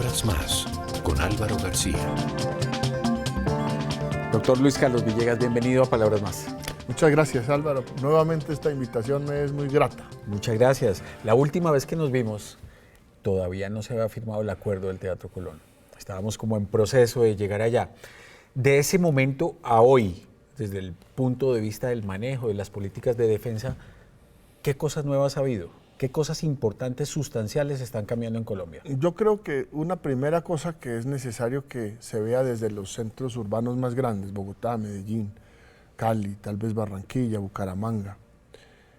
Palabras Más, con Álvaro García. Doctor Luis Carlos Villegas, bienvenido a Palabras Más. Muchas gracias, Álvaro. Nuevamente esta invitación me es muy grata. Muchas gracias. La última vez que nos vimos, todavía no se había firmado el acuerdo del Teatro Colón. Estábamos como en proceso de llegar allá. De ese momento a hoy, desde el punto de vista del manejo de las políticas de defensa, ¿qué cosas nuevas ha habido? ¿Qué cosas importantes, sustanciales están cambiando en Colombia? Yo creo que una primera cosa que es necesario que se vea desde los centros urbanos más grandes, Bogotá, Medellín, Cali, tal vez Barranquilla, Bucaramanga,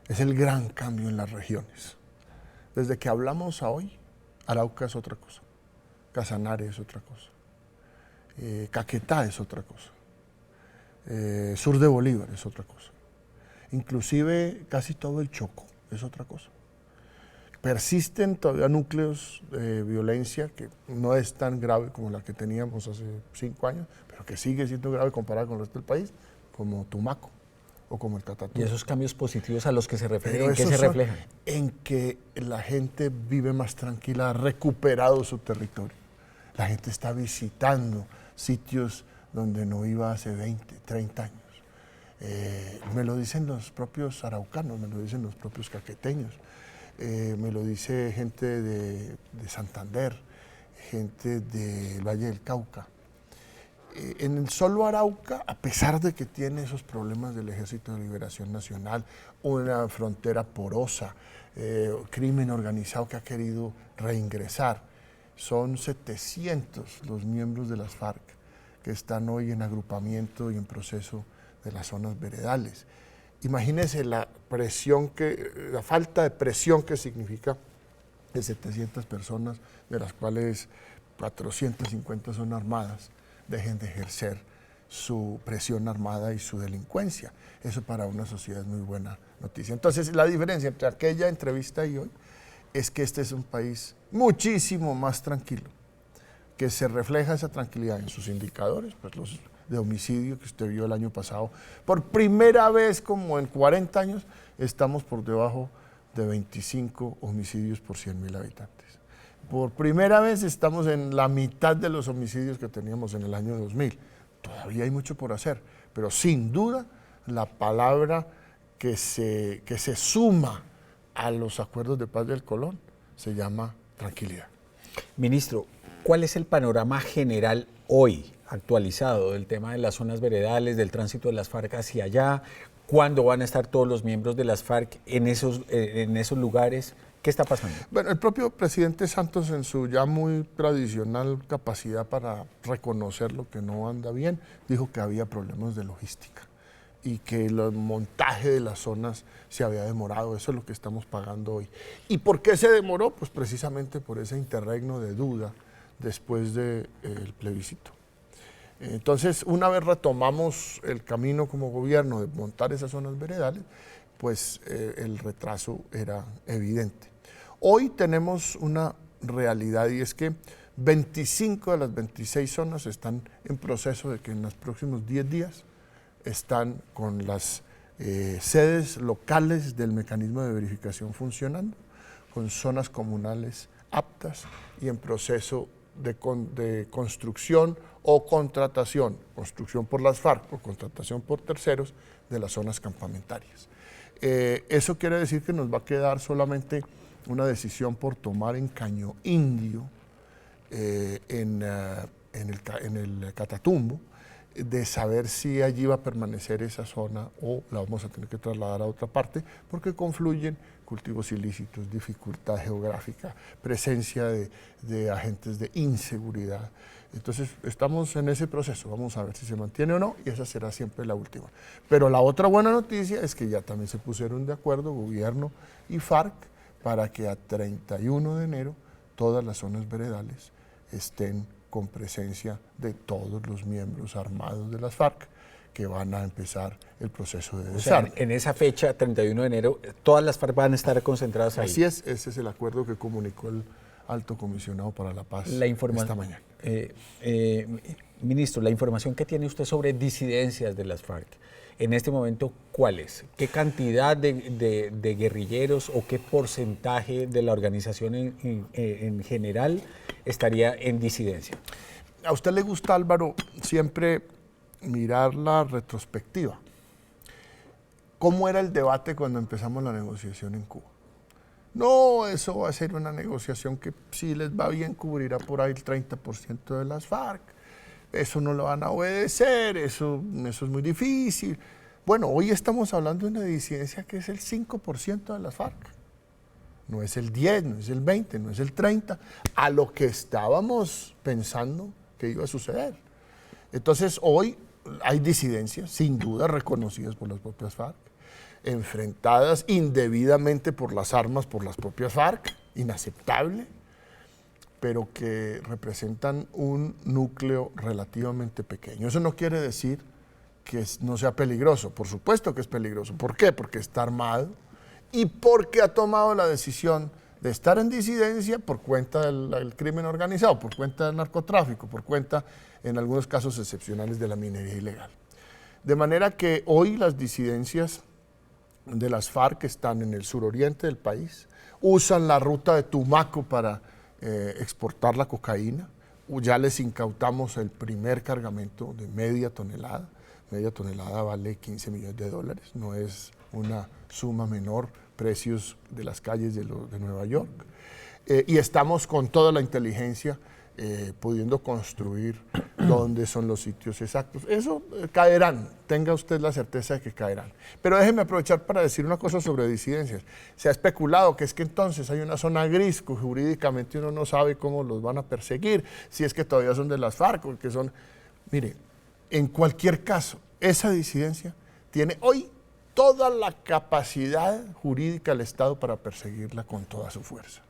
es el gran cambio en las regiones. Desde que hablamos a hoy, Arauca es otra cosa, Casanare es otra cosa, Caquetá es otra cosa, sur de Bolívar es otra cosa, inclusive casi todo el Chocó es otra cosa. Persisten todavía núcleos de violencia que no es tan grave como la que teníamos hace 5 años, pero que sigue siendo grave comparado con el resto del país, como Tumaco o como el Catatumbo. ¿Y esos cambios positivos a los que se refieren, en qué se reflejan? En que la gente vive más tranquila, ha recuperado su territorio. La gente está visitando sitios donde no iba hace 20, 30 años. Me lo dicen los propios araucanos, me lo dicen los propios caqueteños. Me lo dice gente de Santander, gente del Valle del Cauca. En el solo Arauca, a pesar de que tiene esos problemas del Ejército de Liberación Nacional, una frontera porosa, crimen organizado que ha querido reingresar, son 700 los miembros de las FARC que están hoy en agrupamiento y en proceso de las zonas veredales. Imagínense la falta de presión que significa de 700 personas, de las cuales 450 son armadas, dejen de ejercer su presión armada y su delincuencia. Eso para una sociedad es muy buena noticia. Entonces, la diferencia entre aquella entrevista y hoy es que este es un país muchísimo más tranquilo, que se refleja esa tranquilidad en sus indicadores, pues los de homicidio que usted vio el año pasado. Por primera vez como en 40 años estamos por debajo de 25 homicidios por 100.000 habitantes. Por primera vez estamos en la mitad de los homicidios que teníamos en el año 2000. Todavía hay mucho por hacer, pero sin duda la palabra que se suma a los acuerdos de paz del Colón se llama tranquilidad. Ministro, ¿cuál es el panorama general hoy, actualizado, del tema de las zonas veredales, del tránsito de las FARC hacia allá? ¿Cuándo van a estar todos los miembros de las FARC en esos lugares? ¿Qué está pasando? Bueno, el propio presidente Santos, en su ya muy tradicional capacidad para reconocer lo que no anda bien, dijo que había problemas de logística y que el montaje de las zonas se había demorado. Eso es lo que estamos pagando hoy. ¿Y por qué se demoró? Pues precisamente por ese interregno de duda después del plebiscito. Entonces, una vez retomamos el camino como gobierno de montar esas zonas veredales, pues el retraso era evidente. Hoy tenemos una realidad y es que 25 de las 26 zonas están en proceso de que en los próximos 10 días están con las sedes locales del mecanismo de verificación funcionando, con zonas comunales aptas y en proceso de construcción o contratación, construcción por las FARC o contratación por terceros de las zonas campamentarias. Eso quiere decir que nos va a quedar solamente una decisión por tomar en Caño Indio, en el Catatumbo, de saber si allí va a permanecer esa zona o la vamos a tener que trasladar a otra parte, porque confluyen cultivos ilícitos, dificultad geográfica, presencia de agentes de inseguridad. Entonces, estamos en ese proceso, vamos a ver si se mantiene o no, y esa será siempre la última. Pero la otra buena noticia es que ya también se pusieron de acuerdo gobierno y FARC para que a 31 de enero todas las zonas veredales estén con presencia de todos los miembros armados de las FARC que van a empezar el proceso de desarme. O sea, en esa fecha, 31 de enero, todas las FARC van a estar concentradas ahí. Así es, ese es el acuerdo que comunicó el Alto Comisionado para la Paz esta mañana. Ministro, la información que tiene usted sobre disidencias de las FARC En este momento, ¿cuál es? ¿Qué cantidad de guerrilleros o qué porcentaje de la organización en general estaría en disidencia? A usted le gusta, Álvaro, siempre mirar la retrospectiva. ¿Cómo era el debate cuando empezamos la negociación en Cuba? No, eso va a ser una negociación que si les va bien cubrirá por ahí el 30% de las FARC. Eso no lo van a obedecer, eso es muy difícil. Bueno, hoy estamos hablando de una disidencia que es el 5% de las FARC. No es el 10, no es el 20, no es el 30, a lo que estábamos pensando que iba a suceder. Entonces, hoy hay disidencias, sin duda reconocidas por las propias FARC, enfrentadas indebidamente por las armas, por las propias FARC, inaceptable, pero que representan un núcleo relativamente pequeño. Eso no quiere decir que no sea peligroso, por supuesto que es peligroso. ¿Por qué? Porque está armado y porque ha tomado la decisión de estar en disidencia por cuenta del crimen organizado, por cuenta del narcotráfico, por cuenta, en algunos casos excepcionales, de la minería ilegal. De manera que hoy las disidencias de las FARC están en el suroriente del país, usan la ruta de Tumaco para exportar la cocaína. Ya les incautamos el primer cargamento de media tonelada. Media tonelada vale $15 millones, no es una suma menor, precios de las calles de Nueva York. Y estamos con toda la inteligencia pudiendo construir dónde son los sitios exactos. Eso caerán, tenga usted la certeza de que caerán. Pero déjeme aprovechar para decir una cosa sobre disidencias. Se ha especulado que es que entonces hay una zona gris, que jurídicamente uno no sabe cómo los van a perseguir, si es que todavía son de las FARC o que son... Mire, en cualquier caso, esa disidencia tiene hoy toda la capacidad jurídica del Estado para perseguirla con toda su fuerza.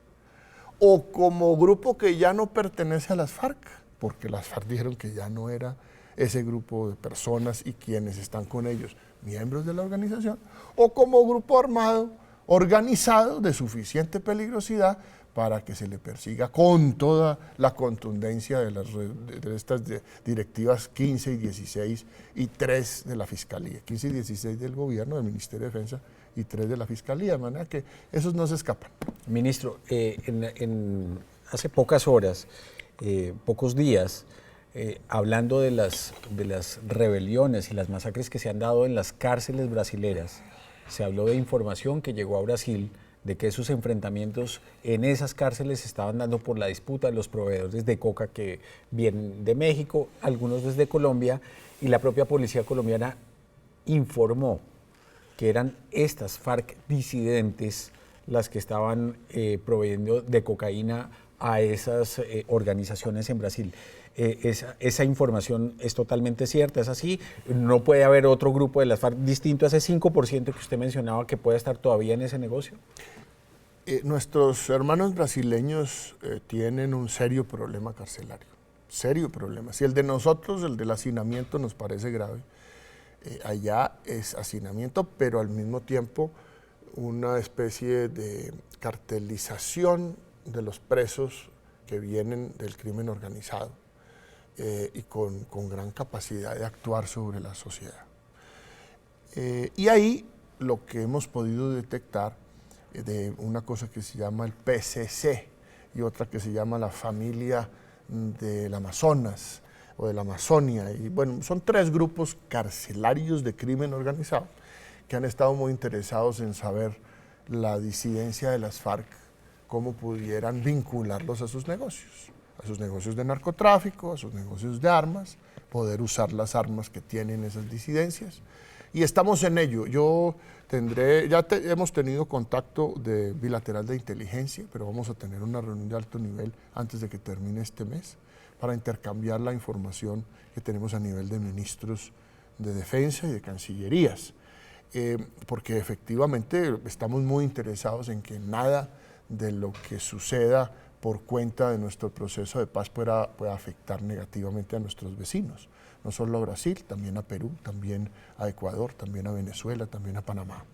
O como grupo que ya no pertenece a las FARC, porque las FARC dijeron que ya no era ese grupo de personas y quienes están con ellos, miembros de la organización, o como grupo armado, organizado, de suficiente peligrosidad para que se le persiga con toda la contundencia de estas directivas 15 y 16 y 3 de la Fiscalía, 15 y 16 del gobierno, del Ministerio de Defensa y 3 de la Fiscalía, de manera que esos no se escapan. Ministro, hace pocas horas, pocos días, hablando de las rebeliones y las masacres que se han dado en las cárceles brasileras, se habló de información que llegó a Brasil de que esos enfrentamientos en esas cárceles se estaban dando por la disputa de los proveedores de coca que vienen de México, algunos desde Colombia, y la propia policía colombiana informó que eran estas FARC disidentes las que estaban proveyendo de cocaína a esas organizaciones en Brasil. Esa información es totalmente cierta, es así. No puede haber otro grupo de las FARC distinto a ese 5% que usted mencionaba que puede estar todavía en ese negocio. Nuestros hermanos brasileños tienen un serio problema carcelario, serio problema. Si el de nosotros, el del hacinamiento, nos parece grave, allá es hacinamiento, pero al mismo tiempo una especie de cartelización de los presos que vienen del crimen organizado y con gran capacidad de actuar sobre la sociedad. Y ahí lo que hemos podido detectar de una cosa que se llama el PCC y otra que se llama la familia del Amazonas o de la Amazonia. Y bueno, son 3 grupos carcelarios de crimen organizado que han estado muy interesados en saber la disidencia de las FARC, cómo pudieran vincularlos a sus negocios de narcotráfico, a sus negocios de armas, poder usar las armas que tienen esas disidencias. Y estamos en ello. Hemos tenido contacto bilateral de inteligencia, pero vamos a tener una reunión de alto nivel antes de que termine este mes para intercambiar la información que tenemos a nivel de ministros de defensa y de cancillerías. Porque efectivamente estamos muy interesados en que nada de lo que suceda por cuenta de nuestro proceso de paz pueda afectar negativamente a nuestros vecinos, no solo a Brasil, también a Perú, también a Ecuador, también a Venezuela, también a Panamá.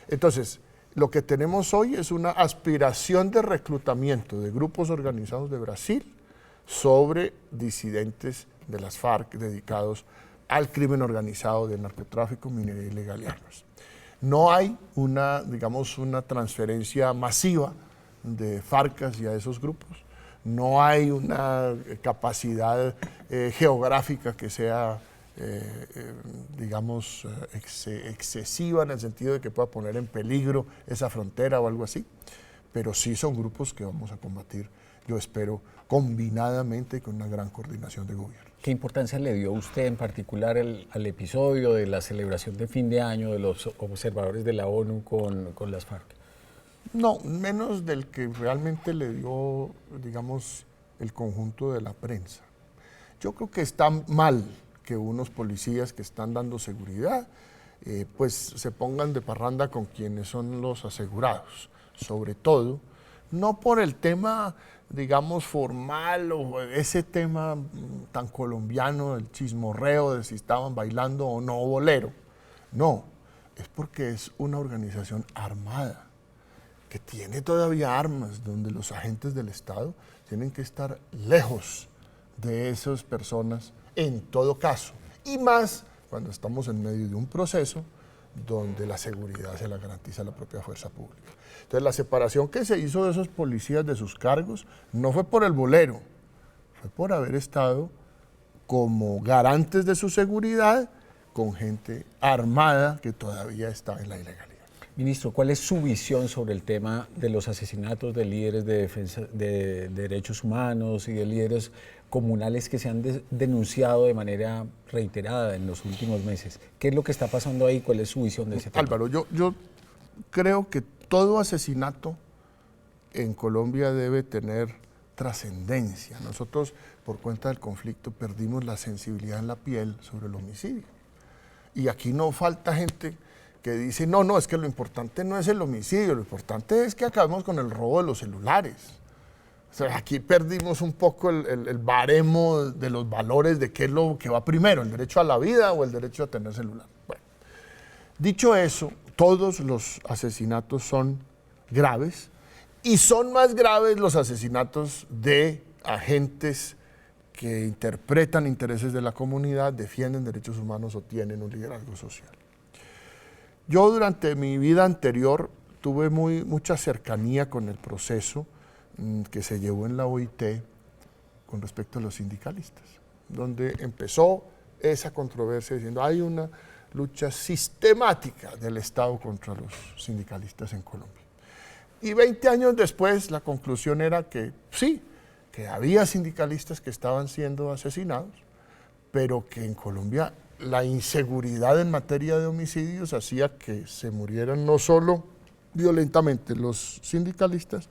Entonces, lo que tenemos hoy es una aspiración de reclutamiento de grupos organizados de Brasil sobre disidentes de las FARC dedicados al crimen organizado del narcotráfico, minería ilegal y armas. No hay una transferencia masiva de FARC hacia esos grupos. No hay una capacidad geográfica que sea, excesiva en el sentido de que pueda poner en peligro esa frontera o algo así. Pero sí son grupos que vamos a combatir, yo espero, combinadamente con una gran coordinación de gobierno. ¿Qué importancia le dio usted en particular al episodio de la celebración de fin de año de los observadores de la ONU con las FARC? No, menos del que realmente le dio, digamos, el conjunto de la prensa. Yo creo que está mal que unos policías que están dando seguridad, pues se pongan de parranda con quienes son los asegurados, sobre todo, no por el tema, digamos, formal o ese tema tan colombiano del chismorreo de si estaban bailando o no bolero. No, es porque es una organización armada que tiene todavía armas, donde los agentes del Estado tienen que estar lejos de esas personas en todo caso, y más cuando estamos en medio de un proceso donde la seguridad se la garantiza la propia fuerza pública. Entonces, la separación que se hizo de esos policías de sus cargos no fue por el bolero, fue por haber estado como garantes de su seguridad con gente armada que todavía está en la ilegalidad. Ministro, ¿cuál es su visión sobre el tema de los asesinatos de líderes de defensa de derechos humanos y de líderes comunales que se han denunciado de manera reiterada en los últimos meses? ¿Qué es lo que está pasando ahí? ¿Cuál es su visión de ese tema? Álvaro, yo creo que todo asesinato en Colombia debe tener trascendencia. Nosotros, por cuenta del conflicto, perdimos la sensibilidad en la piel sobre el homicidio. Y aquí no falta gente que dice, no, es que lo importante no es el homicidio, lo importante es que acabemos con el robo de los celulares. O sea, aquí perdimos un poco el baremo de los valores de qué es lo que va primero, el derecho a la vida o el derecho a tener celular. Bueno, dicho eso, todos los asesinatos son graves y son más graves los asesinatos de agentes que interpretan intereses de la comunidad, defienden derechos humanos o tienen un liderazgo social. Yo durante mi vida anterior tuve mucha cercanía con el proceso que se llevó en la OIT con respecto a los sindicalistas, donde empezó esa controversia diciendo hay una lucha sistemática del Estado contra los sindicalistas en Colombia. Y 20 años después la conclusión era que sí, que había sindicalistas que estaban siendo asesinados, pero que en Colombia la inseguridad en materia de homicidios hacía que se murieran no solo violentamente los sindicalistas,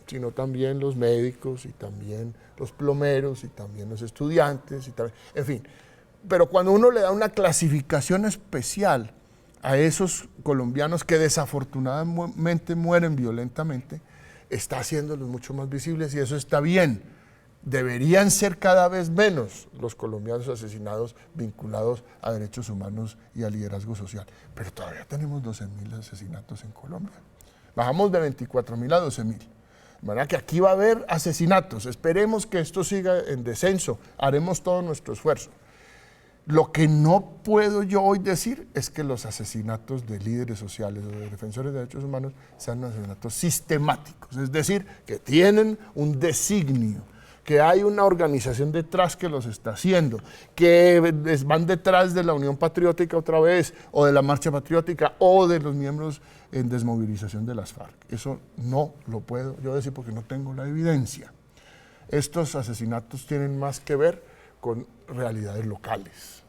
sino también los médicos y también los plomeros y también los estudiantes, en fin. Pero cuando uno le da una clasificación especial a esos colombianos que desafortunadamente mueren violentamente, está haciéndolos mucho más visibles y eso está bien. Deberían ser cada vez menos los colombianos asesinados vinculados a derechos humanos y a liderazgo social. Pero todavía tenemos 12.000 asesinatos en Colombia. Bajamos de 24.000 a 12.000. De manera que aquí va a haber asesinatos. Esperemos que esto siga en descenso. Haremos todo nuestro esfuerzo. Lo que no puedo yo hoy decir es que los asesinatos de líderes sociales o de defensores de derechos humanos sean asesinatos sistemáticos. Es decir, que tienen un designio, que hay una organización detrás que los está haciendo, que van detrás de la Unión Patriótica otra vez, o de la Marcha Patriótica, o de los miembros en desmovilización de las FARC. Eso no lo puedo yo decir porque no tengo la evidencia. Estos asesinatos tienen más que ver con realidades locales,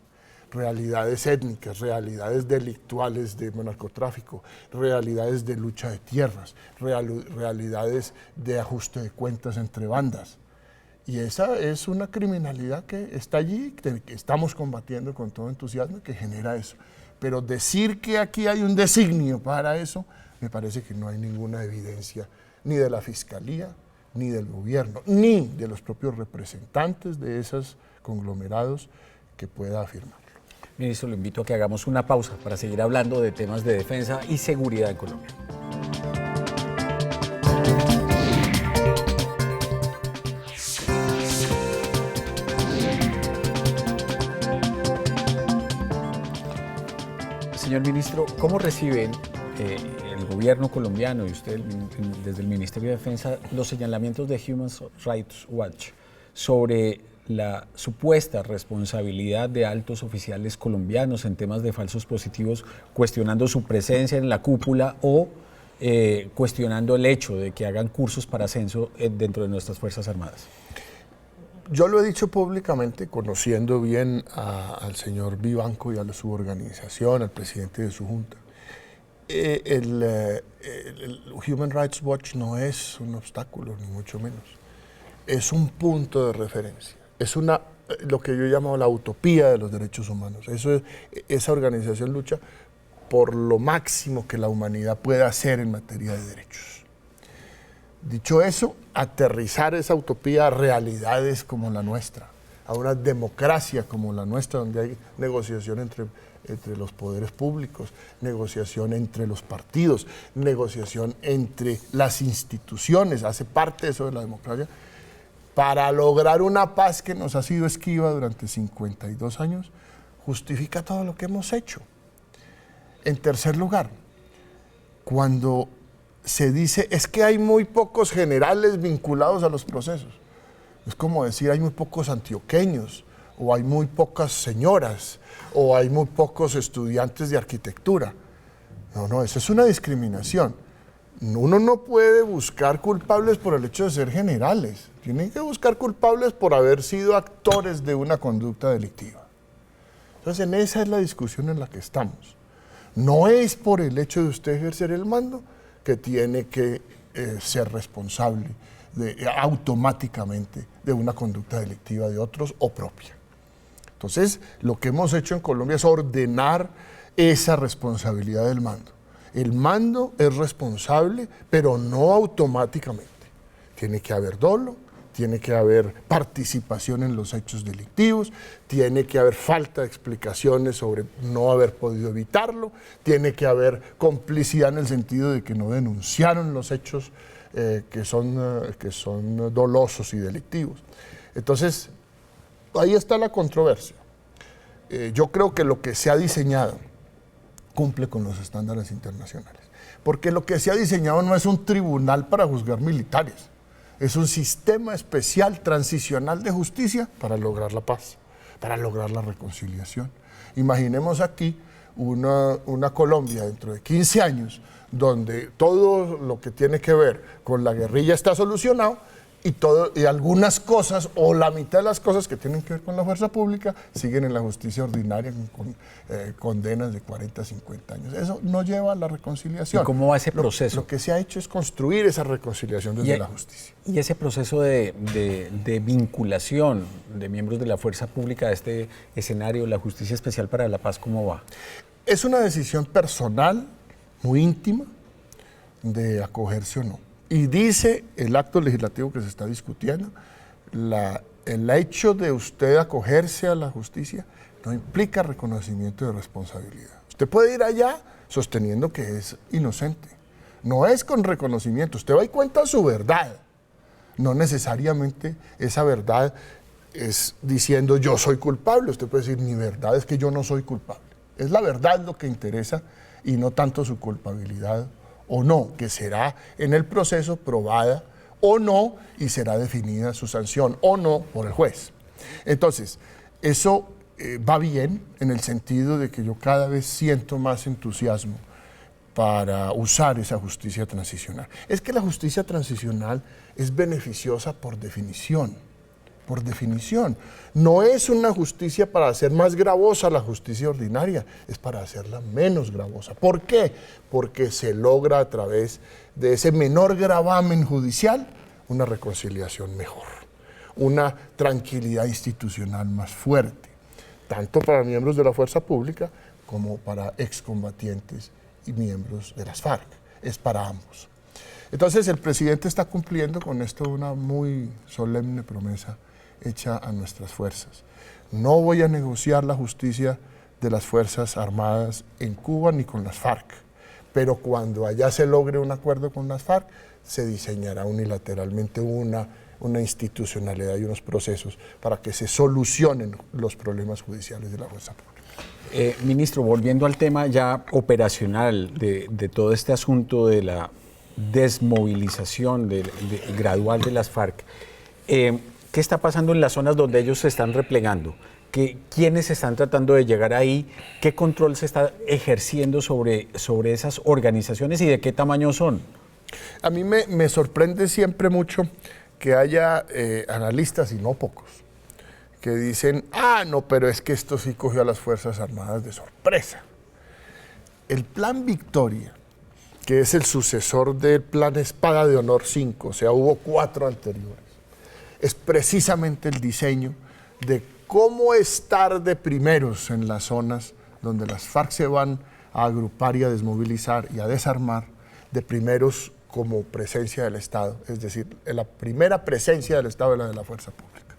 realidades étnicas, realidades delictuales de narcotráfico, realidades de lucha de tierras, realidades de ajuste de cuentas entre bandas. Y esa es una criminalidad que está allí, que estamos combatiendo con todo entusiasmo y que genera eso. Pero decir que aquí hay un designio para eso, me parece que no hay ninguna evidencia ni de la Fiscalía, ni del gobierno, ni de los propios representantes de esos conglomerados que pueda afirmarlo. Ministro, lo invito a que hagamos una pausa para seguir hablando de temas de defensa y seguridad en Colombia. Señor ministro, ¿cómo reciben el gobierno colombiano y usted desde el Ministerio de Defensa los señalamientos de Human Rights Watch sobre la supuesta responsabilidad de altos oficiales colombianos en temas de falsos positivos, cuestionando su presencia en la cúpula o cuestionando el hecho de que hagan cursos para ascenso dentro de nuestras Fuerzas Armadas? Yo lo he dicho públicamente, conociendo bien al señor Vivanco y a su organización, al presidente de su junta. El Human Rights Watch no es un obstáculo, ni mucho menos. Es un punto de referencia. Es lo que yo llamo la utopía de los derechos humanos. Esa organización lucha por lo máximo que la humanidad pueda hacer en materia de derechos. Dicho eso, aterrizar esa utopía a realidades como la nuestra, a una democracia como la nuestra, donde hay negociación entre los poderes públicos, negociación entre los partidos, negociación entre las instituciones, hace parte eso de la democracia, para lograr una paz que nos ha sido esquiva durante 52 años, justifica todo lo que hemos hecho. En tercer lugar, cuando se dice, es que hay muy pocos generales vinculados a los procesos. Es como decir, hay muy pocos antioqueños, o hay muy pocas señoras, o hay muy pocos estudiantes de arquitectura. No, eso es una discriminación. Uno no puede buscar culpables por el hecho de ser generales. Tienen que buscar culpables por haber sido actores de una conducta delictiva. Entonces, en esa es la discusión en la que estamos. No es por el hecho de usted ejercer el mando que tiene que ser responsable automáticamente de una conducta delictiva de otros o propia. Entonces, lo que hemos hecho en Colombia es ordenar esa responsabilidad del mando. El mando es responsable, pero no automáticamente. Tiene que haber dolo, tiene que haber participación en los hechos delictivos, tiene que haber falta de explicaciones sobre no haber podido evitarlo, tiene que haber complicidad en el sentido de que no denunciaron los hechos que son dolosos y delictivos. Entonces, ahí está la controversia. Yo creo que lo que se ha diseñado cumple con los estándares internacionales, porque lo que se ha diseñado no es un tribunal para juzgar militares, es un sistema especial transicional de justicia para lograr la paz, para lograr la reconciliación. Imaginemos aquí una Colombia dentro de 15 años donde todo lo que tiene que ver con la guerrilla está solucionado y algunas cosas o la mitad de las cosas que tienen que ver con la fuerza pública siguen en la justicia ordinaria con condenas de 40, 50 años. Eso no lleva a la reconciliación. ¿Y cómo va ese proceso? Lo que se ha hecho es construir esa reconciliación desde la justicia. ¿Y ese proceso de vinculación de miembros de la fuerza pública a este escenario, la Justicia Especial para la Paz, cómo va? Es una decisión personal, muy íntima, de acogerse o no. Y dice el acto legislativo que se está discutiendo, el hecho de usted acogerse a la justicia no implica reconocimiento de responsabilidad. Usted puede ir allá sosteniendo que es inocente. No es con reconocimiento. Usted va y cuenta su verdad. No necesariamente esa verdad es diciendo yo soy culpable. Usted puede decir mi verdad es que yo no soy culpable. Es la verdad lo que interesa y no tanto su culpabilidad o no, que será en el proceso probada o no y será definida su sanción o no por el juez. Entonces, eso va bien en el sentido de que yo cada vez siento más entusiasmo para usar esa justicia transicional. Es que la justicia transicional es beneficiosa por definición. Por definición. No es una justicia para hacer más gravosa la justicia ordinaria, es para hacerla menos gravosa. ¿Por qué? Porque se logra a través de ese menor gravamen judicial una reconciliación mejor, una tranquilidad institucional más fuerte, tanto para miembros de la fuerza pública como para excombatientes y miembros de las FARC. Es para ambos. Entonces el presidente está cumpliendo con esto una muy solemne promesa hecha a nuestras fuerzas. No voy a negociar la justicia de las Fuerzas Armadas en Cuba ni con las FARC, pero cuando allá se logre un acuerdo con las FARC, se diseñará unilateralmente una una institucionalidad y unos procesos para que se solucionen los problemas judiciales de la fuerza pública. Ministro, volviendo al tema ya operacional de todo este asunto de la desmovilización gradual de las FARC, ¿qué está pasando en las zonas donde ellos se están replegando? ¿Quiénes están tratando de llegar ahí? ¿Qué control se está ejerciendo sobre esas organizaciones y de qué tamaño son? A mí me sorprende siempre mucho que haya analistas, y no pocos, que dicen, no, pero es que esto sí cogió a las Fuerzas Armadas de sorpresa. El Plan Victoria, que es el sucesor del Plan Espada de Honor 5, o sea, hubo 4 anteriores, es precisamente el diseño de cómo estar de primeros en las zonas donde las FARC se van a agrupar y a desmovilizar y a desarmar, de primeros como presencia del Estado, es decir, la primera presencia del Estado es la de la fuerza pública.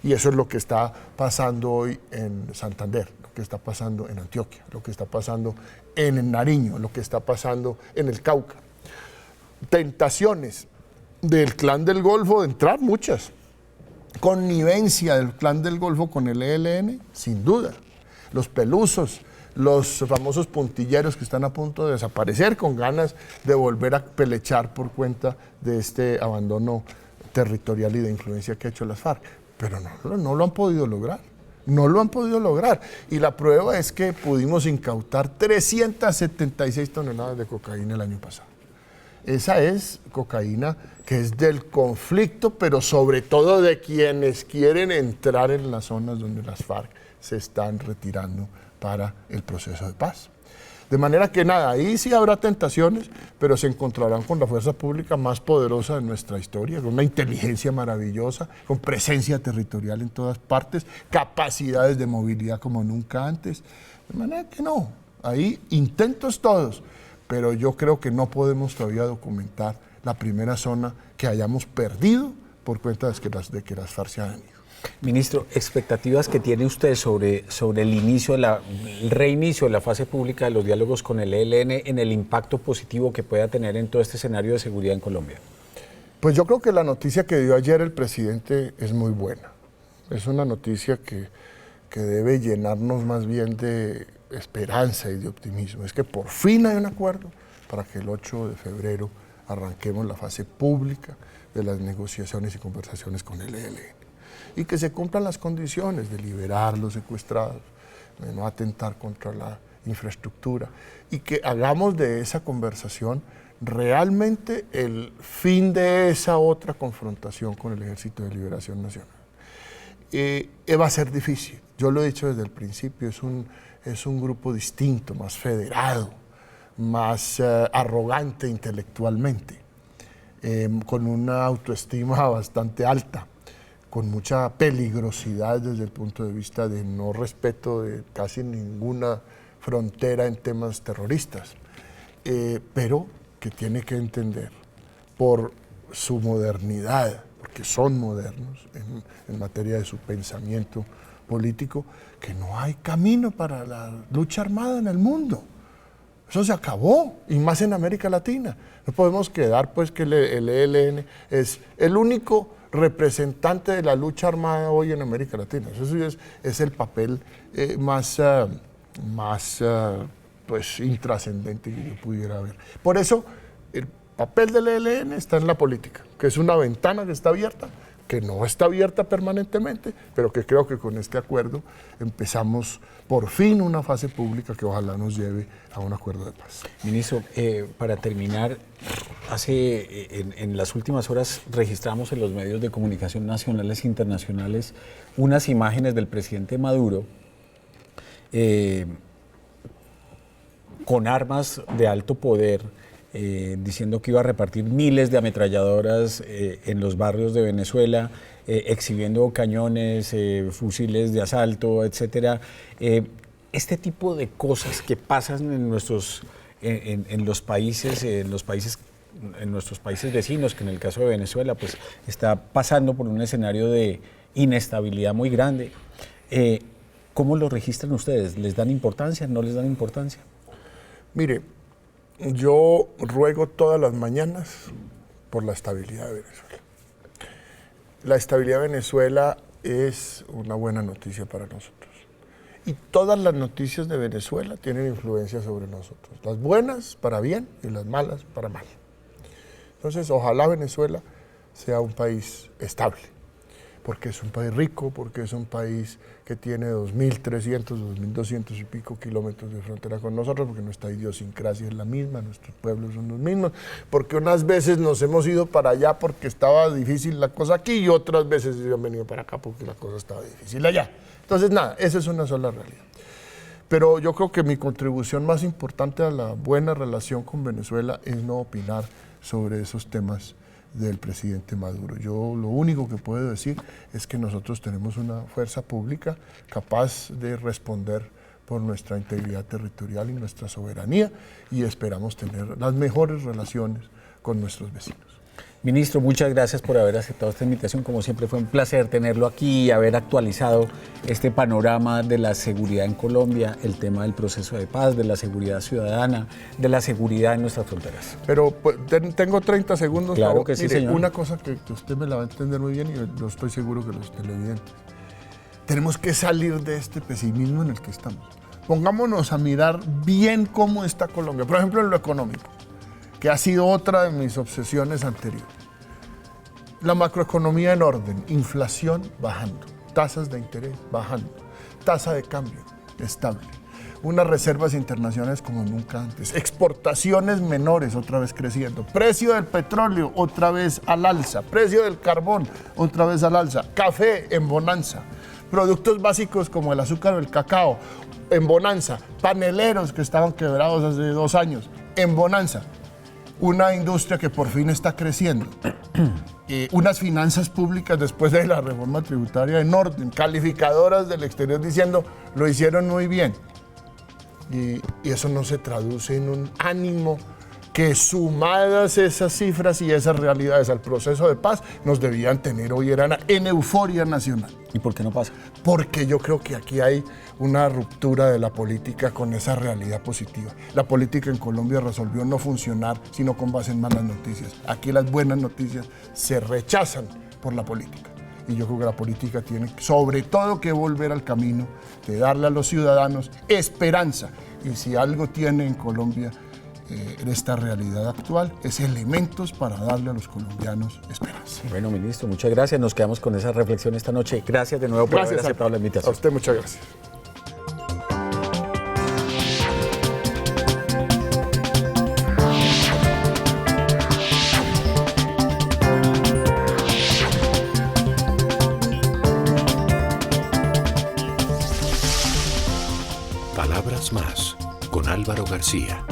Y eso es lo que está pasando hoy en Santander, lo que está pasando en Antioquia, lo que está pasando en el Nariño, lo que está pasando en el Cauca. Tentaciones del Clan del Golfo de entrar, muchas. Connivencia del Clan del Golfo con el ELN, sin duda. Los pelusos, los famosos puntilleros que están a punto de desaparecer con ganas de volver a pelechar por cuenta de este abandono territorial y de influencia que ha hecho las FARC. Pero no lo han podido lograr. No lo han podido lograr. Y la prueba es que pudimos incautar 376 toneladas de cocaína el año pasado. Esa es cocaína que es del conflicto, pero sobre todo de quienes quieren entrar en las zonas donde las FARC se están retirando para el proceso de paz. De manera que nada, ahí sí habrá tentaciones, pero se encontrarán con la fuerza pública más poderosa de nuestra historia, con una inteligencia maravillosa, con presencia territorial en todas partes, capacidades de movilidad como nunca antes. De manera que no, ahí intentos todos, pero yo creo que no podemos todavía documentar la primera zona que hayamos perdido por cuenta de que las FARC se han ido. Ministro, expectativas que tiene usted sobre el inicio, el reinicio de la fase pública de los diálogos con el ELN en el impacto positivo que pueda tener en todo este escenario de seguridad en Colombia. Pues yo creo que la noticia que dio ayer el presidente es muy buena. Es una noticia que debe llenarnos más bien de esperanza y de optimismo. Es que por fin hay un acuerdo para que el 8 de febrero arranquemos la fase pública de las negociaciones y conversaciones con el ELN. Y que se cumplan las condiciones de liberar los secuestrados, de no atentar contra la infraestructura, y que hagamos de esa conversación realmente el fin de esa otra confrontación con el Ejército de Liberación Nacional. Va a ser difícil, yo lo he dicho desde el principio, es un grupo distinto, más federado, más arrogante intelectualmente, con una autoestima bastante alta, con mucha peligrosidad desde el punto de vista de no respeto de casi ninguna frontera en temas terroristas, pero que tiene que entender por su modernidad, porque son modernos en materia de su pensamiento político, que no hay camino para la lucha armada en el mundo. Eso se acabó, y más en América Latina. No podemos quedar pues que el ELN es el único representante de la lucha armada hoy en América Latina. Eso es el papel más intrascendente que yo pudiera ver. Por eso el papel del ELN está en la política, que es una ventana que está abierta, que no está abierta permanentemente, pero que creo que con este acuerdo empezamos por fin una fase pública que ojalá nos lleve a un acuerdo de paz. Ministro, para terminar, en las últimas horas registramos en los medios de comunicación nacionales e internacionales unas imágenes del presidente Maduro con armas de alto poder, diciendo que iba a repartir miles de ametralladoras en los barrios de Venezuela, exhibiendo cañones, fusiles de asalto, etcétera. Este tipo de cosas que pasan en nuestros países vecinos, que en el caso de Venezuela pues está pasando por un escenario de inestabilidad muy grande. ¿Cómo lo registran ustedes? ¿Les dan importancia? ¿No les dan importancia? Mire, yo ruego todas las mañanas por la estabilidad de Venezuela. la estabilidad de Venezuela es una buena noticia para nosotros. Y todas las noticias de Venezuela tienen influencia sobre nosotros. Las buenas para bien y las malas para mal. Entonces, ojalá Venezuela sea un país estable, porque es un país rico, porque es un país que tiene 2.300, 2.200 y pico kilómetros de frontera con nosotros, porque nuestra idiosincrasia es la misma, nuestros pueblos son los mismos, porque unas veces nos hemos ido para allá porque estaba difícil la cosa aquí y otras veces se han venido para acá porque la cosa estaba difícil allá. Entonces, nada, esa es una sola realidad. Pero yo creo que mi contribución más importante a la buena relación con Venezuela es no opinar sobre esos temas del presidente Maduro. Yo lo único que puedo decir es que nosotros tenemos una fuerza pública capaz de responder por nuestra integridad territorial y nuestra soberanía y esperamos tener las mejores relaciones con nuestros vecinos. Ministro, muchas gracias por haber aceptado esta invitación. Como siempre fue un placer tenerlo aquí y haber actualizado este panorama de la seguridad en Colombia, el tema del proceso de paz, de la seguridad ciudadana, de la seguridad en nuestras fronteras. Pero pues, tengo 30 segundos. Claro que sí, mire, señor. Una cosa que usted me la va a entender muy bien y yo estoy seguro que los televidentes. Tenemos que salir de este pesimismo en el que estamos. Pongámonos a mirar bien cómo está Colombia. Por ejemplo, en lo económico, que ha sido otra de mis obsesiones anteriores. La macroeconomía en orden, inflación bajando, tasas de interés bajando, tasa de cambio estable, unas reservas internacionales como nunca antes, exportaciones menores otra vez creciendo, precio del petróleo otra vez al alza, precio del carbón otra vez al alza, café en bonanza, productos básicos como el azúcar o el cacao en bonanza, paneleros que estaban quebrados hace 2 años en bonanza. Una industria que por fin está creciendo, unas finanzas públicas después de la reforma tributaria en orden, calificadoras del exterior diciendo lo hicieron muy bien. Y eso no se traduce en un ánimo que sumadas esas cifras y esas realidades al proceso de paz nos debían tener hoy en euforia nacional. ¿Y por qué no pasa? Porque yo creo que aquí hay una ruptura de la política con esa realidad positiva. La política en Colombia resolvió no funcionar sino con base en malas noticias. Aquí las buenas noticias se rechazan por la política. Y yo creo que la política tiene sobre todo que volver al camino de darle a los ciudadanos esperanza. Y si algo tiene en Colombia en esta realidad actual, es elementos para darle a los colombianos esperanza. Bueno, ministro, muchas gracias. Nos quedamos con esa reflexión esta noche. Gracias de nuevo por haber aceptado la invitación. A usted muchas gracias. Palabras más con Álvaro García.